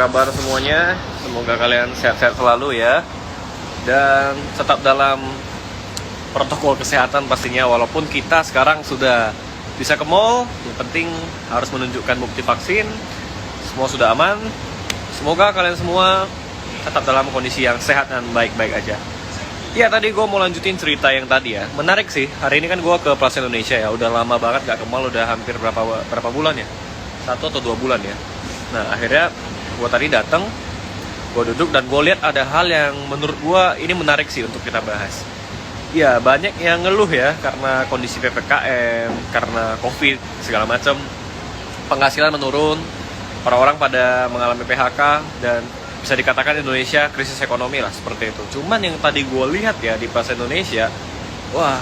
kabar semuanya? Semoga kalian sehat-sehat selalu ya. Dan tetap dalam protokol kesehatan pastinya. Walaupun kita sekarang sudah bisa ke mall, yang penting harus menunjukkan bukti vaksin. Semua sudah aman. Semoga kalian semua tetap dalam kondisi yang sehat dan baik-baik aja. Ya, tadi gue mau lanjutin cerita yang tadi ya. Menarik sih, hari ini kan gue ke Plaza Indonesia ya. Udah lama banget gak ke mall, udah hampir berapa bulan ya? 1 atau 2 bulan ya. Nah, akhirnya gue tadi datang, gue duduk dan gue lihat ada hal yang menurut gue ini menarik sih untuk kita bahas. Ya, banyak yang ngeluh ya karena kondisi PPKM, karena COVID, segala macam. Penghasilan menurun, orang-orang pada mengalami PHK, dan bisa dikatakan Indonesia krisis ekonomi lah, seperti itu. Cuman yang tadi gue lihat ya di Plaza Indonesia, wah,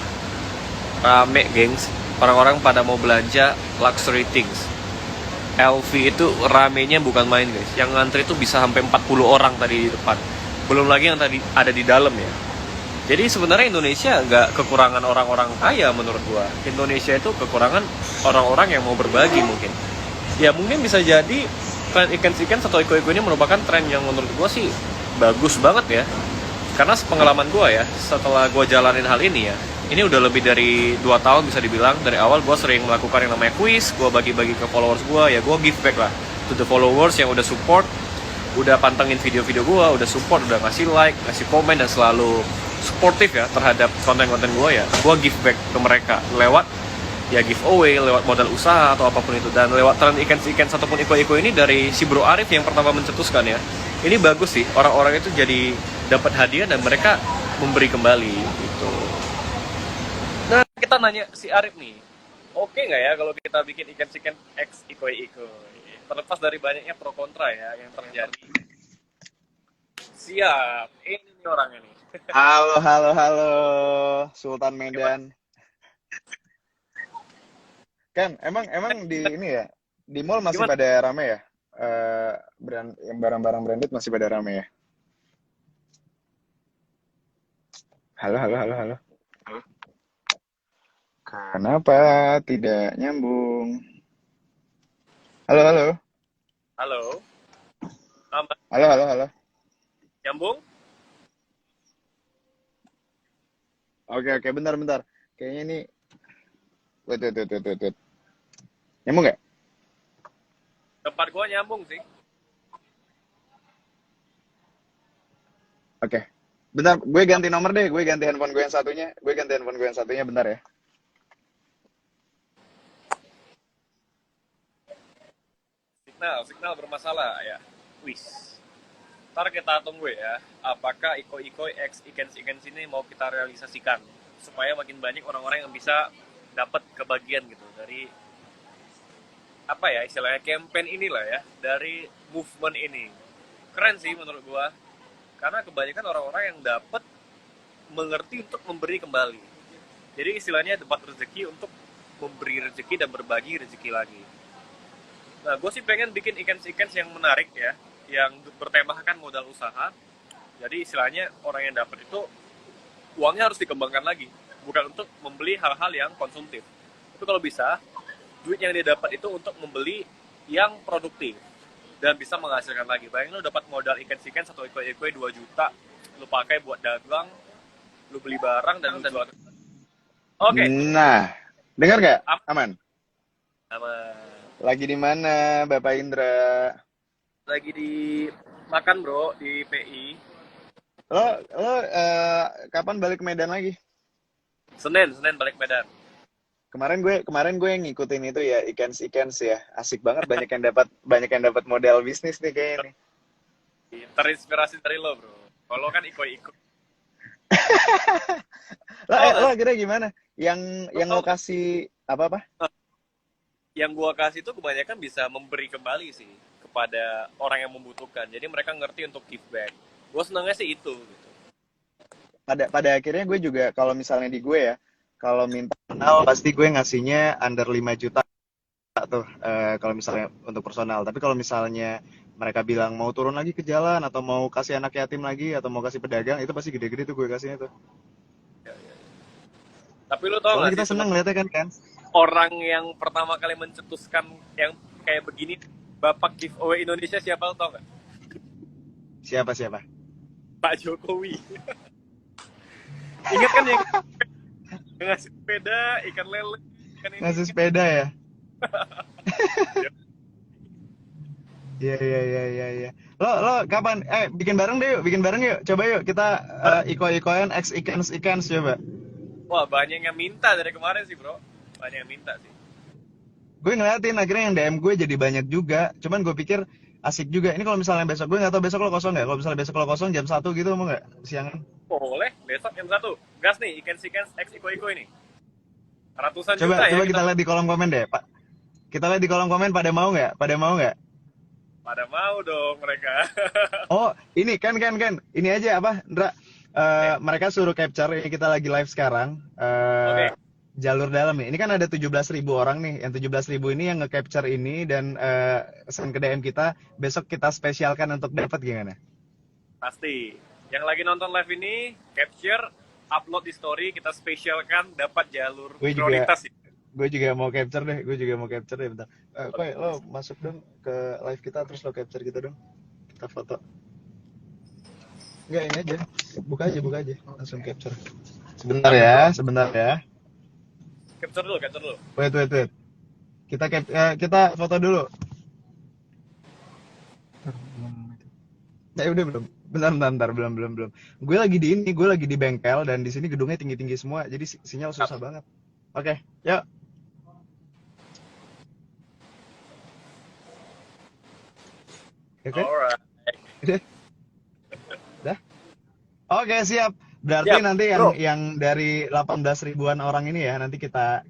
rame gengs. Orang-orang pada mau belanja luxury things. LV itu ramenya bukan main guys. Yang ngantri itu bisa sampai 40 orang tadi di depan. Belum lagi yang tadi ada di dalam ya. Jadi sebenarnya Indonesia nggak kekurangan orang-orang kaya menurut gua. Indonesia itu kekurangan orang-orang yang mau berbagi mungkin. Ya mungkin bisa jadi tren ikan-ikan atau iko-iko ini merupakan tren yang menurut gua sih bagus banget ya. Karena pengalaman gua ya, setelah gua jalanin hal ini ya, ini udah lebih dari 2 tahun bisa dibilang. Dari awal gue sering melakukan yang namanya quiz, gue bagi-bagi ke followers gue, ya gue give back lah to the followers yang udah support, udah pantengin video-video gue, udah support, udah ngasih like, ngasih komen, dan selalu supportive ya terhadap konten-konten gue ya. Gue give back ke mereka lewat ya giveaway, lewat modal usaha atau apapun itu, dan lewat tren ikan ataupun iko-iko ini dari si Bro Arif yang pertama mencetuskan ya. Ini bagus sih, orang-orang itu jadi dapat hadiah dan mereka memberi kembali gitu. Nah, kita nanya si Arif nih, oke nggak ya kalau kita bikin ikan X ikoi-ikoi? Terlepas dari banyaknya pro kontra ya yang terjadi. Siap, ini nih orangnya nih. Halo, halo, halo, Sultan Gimana? Medan. Kan, emang di ini ya, di mall masih Gimana? pada rame ya? Brand yang barang-barang branded masih pada rame ya? Halo, halo, halo, halo. Kenapa tidak nyambung? Halo, halo, Halo, aman? halo, halo, halo. Nyambung? Oke, oke, bentar, bentar. Kayaknya ini, wait, wait, wait, wait, wait, wait. Nyambung nggak? Tempat gua nyambung sih. Oke. Bentar, gue ganti nomor deh. Gue ganti handphone gue yang satunya. Gue ganti handphone gue yang satunya, bentar ya. Signal bermasalah ya. Wis. Ntar kita tunggu ya, apakah iko-iko X ikan sini mau kita realisasikan supaya makin banyak orang-orang yang bisa dapat kebagian gitu dari apa ya istilahnya campaign inilah ya, dari movement ini. Keren sih menurut gua, karena kebanyakan orang-orang yang dapat mengerti untuk memberi kembali. Jadi istilahnya dapat rezeki untuk memberi rezeki dan berbagi rezeki lagi. Nah, gue sih pengen bikin ikan yang menarik ya, yang bertemakan modal usaha. Jadi istilahnya orang yang dapat itu uangnya harus dikembangkan lagi, bukan untuk membeli hal-hal yang konsumtif. Tapi kalau bisa, duit yang dia dapat itu untuk membeli yang produktif dan bisa menghasilkan lagi. Bayangin lu dapat modal ikan satu ekor 2 juta, lu pakai buat dagang, lu beli barang dan lu jual. Oke, Nah, dengar nggak? aman. Aman. Aman. Lagi di mana, Bapak Indra? Lagi di makan bro di PI. Lo kapan balik ke Medan lagi? Senin balik Medan. Kemarin gue yang ngikutin itu ya, ikens ya. Asik banget, banyak yang dapat model bisnis nih kayaknya nih. Terinspirasi dari lo bro. Kalau kan ikut-ikut. Lah, Tau lo gak sih? akhirnya gimana? Yang Lo yang tau lo kasih apa-apa? yang gua kasih itu kebanyakan bisa memberi kembali sih kepada orang yang membutuhkan. Jadi mereka ngerti untuk give back. Gue senangnya sih itu. Gitu. Pada akhirnya gue juga kalau misalnya di gue ya, kalau minta personal pasti gue ngasihnya under 5 juta tuh kalau misalnya untuk personal. Tapi kalau misalnya mereka bilang mau turun lagi ke jalan atau mau kasih anak yatim lagi atau mau kasih pedagang, itu pasti gede-gede tuh gue kasihnya tuh. Tapi lo tau Soalnya gak kita sih seneng sebenarnya ngeliatnya kan. orang yang pertama kali mencetuskan yang kayak begini Bapak giveaway Indonesia siapa lo tau gak? Siapa siapa? Pak Jokowi. Ingat kan yang ngasih sepeda, ikan lele, ikan ini. Ngasih sepeda ya? Iya iya iya iya iya. Lo kapan? Bikin bareng deh yuk, bikin bareng yuk. Coba yuk kita iko-ikoan X ikans ikans coba. Wah, banyak yang minta dari kemarin sih, bro. Banyak yang minta sih. Gue ngeliatin akhirnya yang DM gue jadi banyak juga. Cuman gue pikir asik juga. Ini kalau misalnya besok, gue nggak tahu besok lo kosong nggak? Kalau misalnya besok lo kosong jam 1 gitu mau nggak? Siangan. Boleh, besok jam 1. Gas nih, ikan Seekans X Iko-Iko ini. Ratusan Coba juta ya coba kita. kita lihat di kolom komen deh, Pak. Kita lihat di kolom komen pada mau nggak? Pada mau nggak? Pada mau dong mereka. Oh, ini kan. Ini aja apa, Ndra? Mereka suruh capture, ini kita lagi live sekarang. Oke, Jalur dalam nih. Ini kan ada 17.000 orang nih. Yang 17.000 ini yang nge-capture ini dan send ke DM kita. Besok kita spesialkan untuk dapat gimana? pasti. Yang lagi nonton live ini, capture, upload di story, kita spesialkan dapat jalur Gue juga prioritas sih. gue juga mau capture deh. Gue juga mau capture deh bentar. Koy, lo masuk dong ke live kita terus lo capture gitu dong. Kita foto. Enggak, ini aja. Buka aja. Langsung capture. Sebentar ya. Capture dulu, capture dulu. Wait. Kita foto dulu. Udah belum. Bentar, belum. Gue lagi di bengkel dan di sini gedungnya tinggi-tinggi semua, jadi sinyal susah banget. Oke, yuk. Oke, Alright. udah. Dah. Oke, siap. Berarti Siap, nanti bro. yang dari 18 ribuan orang ini ya, nanti kita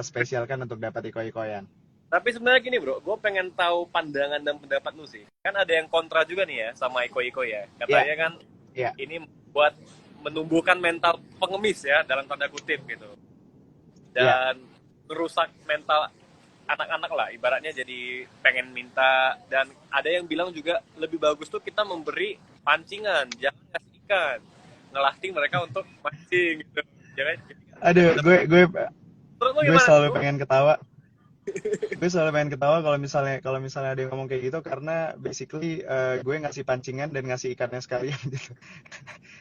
spesialkan untuk dapat iko-ikoyan. Tapi sebenarnya gini bro, gue pengen tahu pandangan dan pendapat lu sih. Kan ada yang kontra juga nih ya sama Iko-Iko ya. Iya, Katanya kan iya. ini buat menumbuhkan mental pengemis ya dalam tanda kutip gitu. Iya. Dan merusak mental anak-anak lah. Ibaratnya jadi pengen minta. Dan ada yang bilang juga lebih bagus tuh kita memberi pancingan, jangan kasih ikan. Ngelatih mereka untuk mancing gitu. Jangan. Aduh, Menurut lu gue gimana selalu tuh? pengen ketawa. Kalau misalnya ada yang ngomong kayak gitu karena basically gue ngasih pancingan dan ngasih ikannya sekalian gitu.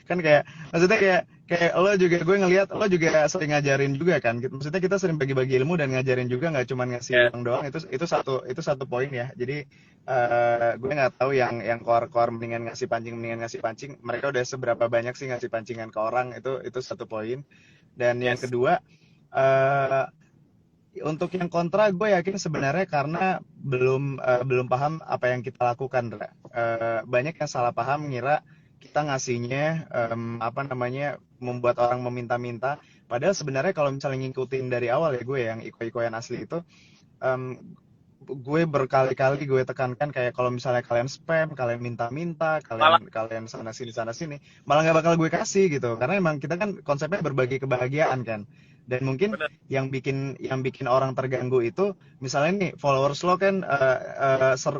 Kan kayak maksudnya kayak lo juga, gue ngelihat lo juga sering ngajarin juga kan gitu. Maksudnya kita sering bagi-bagi ilmu dan ngajarin juga, nggak cuma ngasih Ya, uang doang. Itu satu poin ya. Jadi gue nggak tahu yang koar-koar mendingan ngasih pancing, mereka udah seberapa banyak sih ngasih pancingan ke orang. Itu satu poin. Dan yang yes. kedua, eh, untuk yang kontra gue yakin sebenarnya karena belum paham apa yang kita lakukan, Ra. Banyak yang salah paham ngira kita ngasihnya apa namanya, membuat orang meminta-minta. Padahal sebenarnya kalau misalnya ngikutin dari awal ya, gue yang iko-ikoyan asli itu, em, gue berkali-kali gue tekankan kayak kalau misalnya kalian spam, kalian minta-minta, Malah kalian sana sini, malah nggak bakal gue kasih gitu. Karena emang kita kan konsepnya berbagi kebahagiaan kan. Dan mungkin bener. yang bikin orang terganggu itu misalnya nih followers lo kan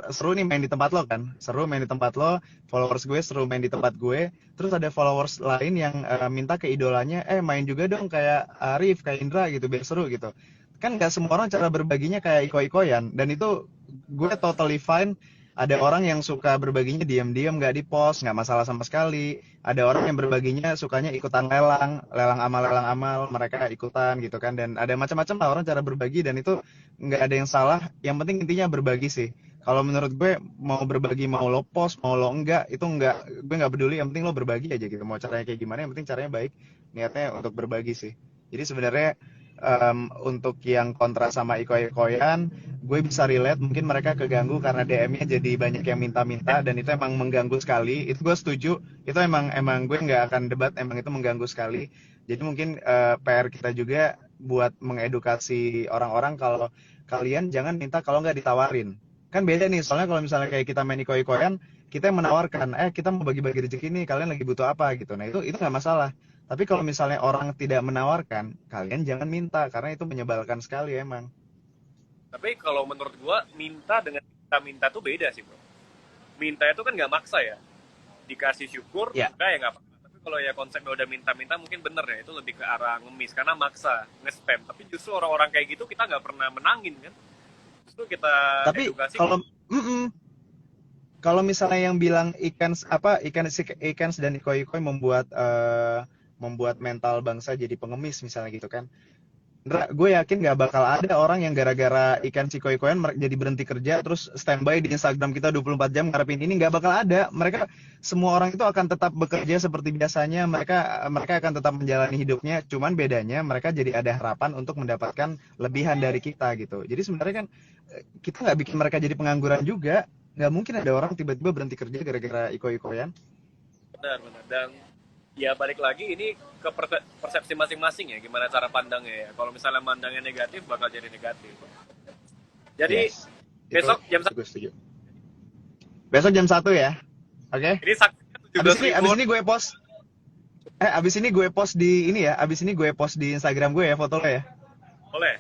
seru nih main di tempat lo kan, seru main di tempat lo, followers gue seru main di tempat gue, terus ada followers lain yang minta ke idolanya, main juga dong kayak Arif, kayak Indra gitu biar seru gitu. Kan nggak semua orang cara berbaginya kayak iko-ikoyan, dan itu gue totally fine. Ada orang yang suka berbaginya diam-diam, nggak di post, nggak masalah sama sekali. Ada orang yang berbaginya sukanya ikutan lelang amal, mereka ikutan gitu kan. Dan ada macam-macam lah orang cara berbagi, dan itu nggak ada yang salah. Yang penting intinya berbagi sih. Kalau menurut gue mau berbagi, mau lo post, mau lo enggak, itu enggak, gue nggak peduli. Yang penting lo berbagi aja gitu. Mau caranya kayak gimana, yang penting caranya baik. Niatnya untuk berbagi sih. Jadi sebenarnya untuk yang kontra sama iko-ikoyan, gue bisa relate, mungkin mereka keganggu karena DM-nya jadi banyak yang minta-minta dan itu emang mengganggu sekali. Itu gue setuju, itu emang gue nggak akan debat, emang itu mengganggu sekali. Jadi mungkin PR kita juga buat mengedukasi orang-orang kalau kalian jangan minta kalau nggak ditawarin. Kan beda nih, soalnya kalau misalnya kayak kita main iko-ikoyan, kita yang menawarkan, kita mau bagi-bagi rezeki nih, kalian lagi butuh apa gitu. Nah itu nggak masalah. Tapi kalau misalnya orang tidak menawarkan, kalian jangan minta karena itu menyebalkan sekali emang. Tapi kalau menurut gua minta dengan minta-minta tuh beda sih bro. Minta itu kan nggak maksa ya. Dikasih syukur, Ya, enggak ya nggak apa-apa. Tapi kalau ya konsepnya udah minta-minta mungkin bener ya. Itu lebih ke arah ngemis karena maksa, nge-spam. Tapi justru orang-orang kayak gitu kita nggak pernah menangin kan. Justru kita tapi edukasi. kalau mm-mm, kalau misalnya yang bilang ikan dan ikoi-ikoi membuat mental bangsa jadi pengemis misalnya gitu kan. Ndra, gue yakin gak bakal ada orang yang gara-gara ikan koi-koyan jadi berhenti kerja terus standby di Instagram kita 24 jam ngarepin ini, nggak bakal ada. Mereka semua orang itu akan tetap bekerja seperti biasanya. Mereka mereka akan tetap menjalani hidupnya. Cuman bedanya mereka jadi ada harapan untuk mendapatkan lebihan dari kita gitu. Jadi sebenarnya kan kita nggak bikin mereka jadi pengangguran juga. Nggak mungkin ada orang tiba-tiba berhenti kerja gara-gara iko-ikoyan. Benar. Dan ya balik lagi ini ke persepsi masing-masing ya, gimana cara pandangnya ya. Kalau misalnya mandangnya negatif bakal jadi negatif. Jadi Yes. besok jam Itu gue setuju. Besok jam 1 ya. Oke? ini saksinya Abis 17 ini, ribu. abis ini gue post. Abis ini gue post di ini ya. Abis ini gue post di Instagram gue ya foto lo ya. Boleh.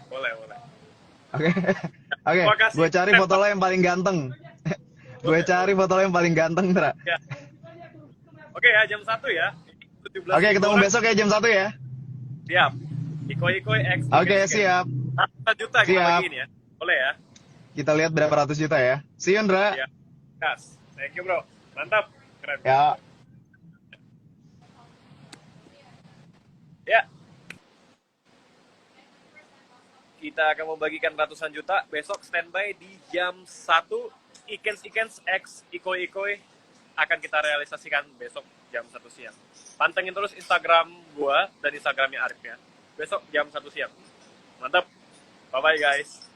Oke. Oke. Terima kasih. Gue cari foto lo yang paling ganteng. Gue cari foto lo yang paling ganteng, Tra. Ya. Oke ya, jam 1 ya. 17 Oke, ketemu orang. besok ya jam 1 ya. Siap. Ikoi X. Oke, siap. 1 juta kita Siap. bagiin ya. Boleh ya? Kita lihat berapa ratus juta ya. See you, Ndra. Ya. Gas. Thank you, bro. Mantap. Keren. Ya. Ya. Kita akan membagikan ratusan juta. Besok standby di jam 1. Ikens X Ikoi akan kita realisasikan besok jam 1 siang. Pantengin terus Instagram gua dan Instagramnya Arif ya. Besok jam 1 siang. Mantap. Bye-bye guys.